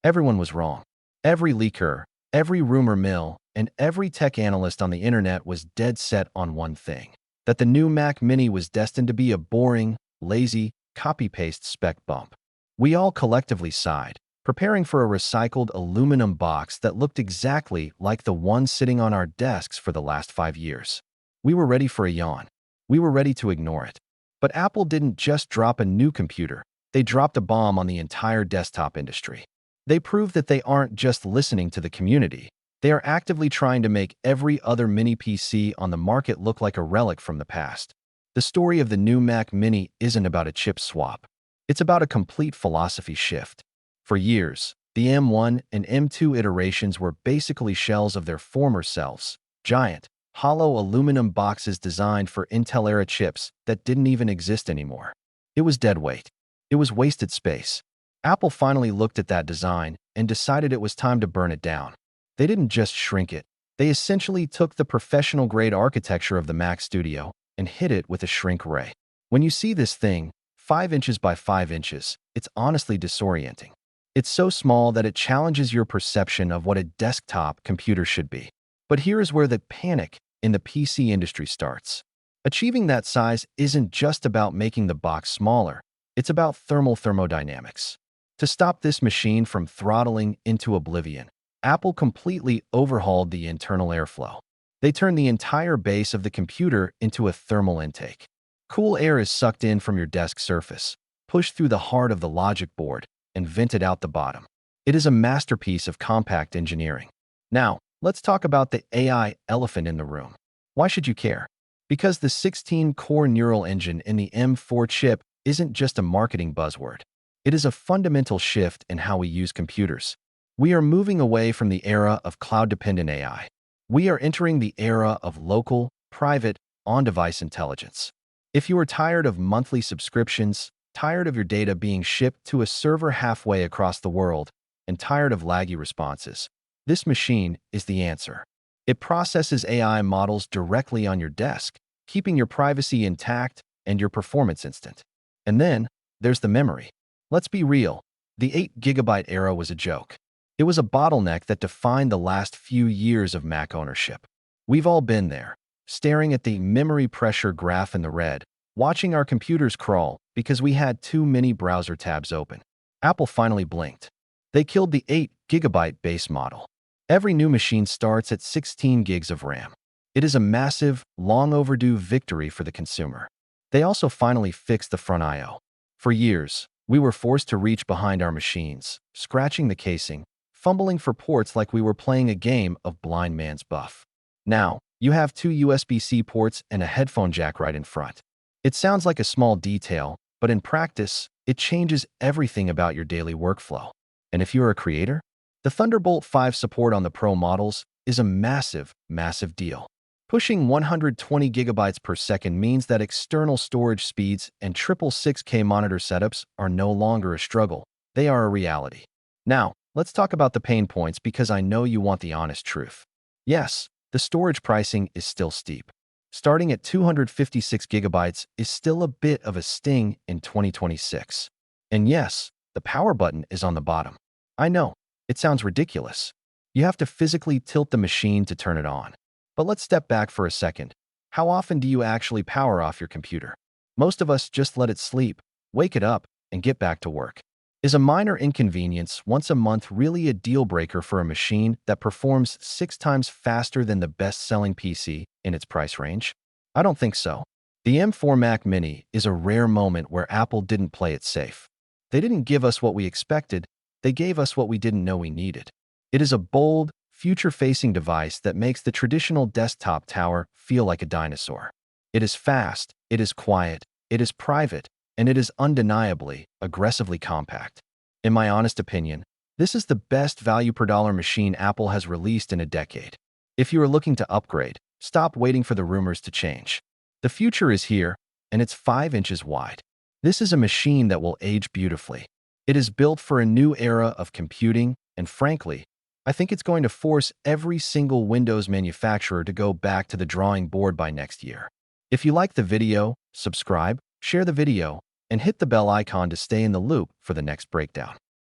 Everyone was wrong. Every leaker, every rumor mill, and every tech analyst on the internet was dead set on one thing: that the new Mac Mini was destined to be a boring, lazy, copy-paste spec bump. We all collectively sighed, preparing for a recycled aluminum box that looked exactly like the one sitting on our desks for the last 5 years. We were ready for a yawn. We were ready to ignore it. But Apple didn't just drop a new computer. They dropped a bomb on the entire desktop industry. They proved that they aren't just listening to the community. They are actively trying to make every other mini PC on the market look like a relic from the past. The story of the new Mac Mini isn't about a chip swap. It's about a complete philosophy shift. For years, the M1 and M2 iterations were basically shells of their former selves, giant, hollow aluminum boxes designed for Intel-era chips that didn't even exist anymore. It was dead weight. It was wasted space. Apple finally looked at that design and decided it was time to burn it down. They didn't just shrink it. They essentially took the professional-grade architecture of the Mac Studio and hit it with a shrink ray. When you see this thing, 5 inches by 5 inches, it's honestly disorienting. It's so small that it challenges your perception of what a desktop computer should be. But here is where the panic in the PC industry starts. Achieving that size isn't just about making the box smaller. It's about thermodynamics. To stop this machine from throttling into oblivion, Apple completely overhauled the internal airflow. They turned the entire base of the computer into a thermal intake. Cool air is sucked in from your desk surface, pushed through the heart of the logic board, and vented out the bottom. It is a masterpiece of compact engineering. Now, let's talk about the AI elephant in the room. Why should you care? Because the 16-core neural engine in the M4 chip isn't just a marketing buzzword. It is a fundamental shift in how we use computers. We are moving away from the era of cloud-dependent AI. We are entering the era of local, private, on-device intelligence. If you are tired of monthly subscriptions, tired of your data being shipped to a server halfway across the world, and tired of laggy responses, this machine is the answer. It processes AI models directly on your desk, keeping your privacy intact and your performance instant. And then, there's the memory. Let's be real, the 8 GB era was a joke. It was a bottleneck that defined the last few years of Mac ownership. We've all been there, staring at the memory pressure graph in the red, watching our computers crawl because we had too many browser tabs open. Apple finally blinked. They killed the 8 GB base model. Every new machine starts at 16 gigs of RAM. It is a massive, long overdue victory for the consumer. They also finally fixed the front I/O. For years, we were forced to reach behind our machines, scratching the casing, fumbling for ports like we were playing a game of blind man's buff. Now, you have 2 USB-C ports and a headphone jack right in front. It sounds like a small detail, but in practice, it changes everything about your daily workflow. And if you're a creator, the Thunderbolt 5 support on the Pro models is a massive, massive deal. Pushing 120 gigabytes per second means that external storage speeds and triple 6K monitor setups are no longer a struggle. They are a reality. Now, let's talk about the pain points because I know you want the honest truth. Yes, the storage pricing is still steep. Starting at 256 gigabytes is still a bit of a sting in 2026. And yes, the power button is on the bottom. I know, it sounds ridiculous. You have to physically tilt the machine to turn it on. But let's step back for a second. How often do you actually power off your computer? Most of us just let it sleep, wake it up, and get back to work. Is a minor inconvenience once a month really a deal breaker for a machine that performs 6 times faster than the best-selling PC in its price range? I don't think so. The M4 Mac Mini is a rare moment where Apple didn't play it safe. They didn't give us what we expected, they gave us what we didn't know we needed. It is a bold, future-facing device that makes the traditional desktop tower feel like a dinosaur. It is fast, it is quiet, it is private, and it is undeniably, aggressively compact. In my honest opinion, this is the best value per dollar machine Apple has released in a decade. If you are looking to upgrade, stop waiting for the rumors to change. The future is here, and it's 5 inches wide. This is a machine that will age beautifully. It is built for a new era of computing, and frankly, I think it's going to force every single Windows manufacturer to go back to the drawing board by next year. If you like the video, subscribe, share the video, and hit the bell icon to stay in the loop for the next breakdown.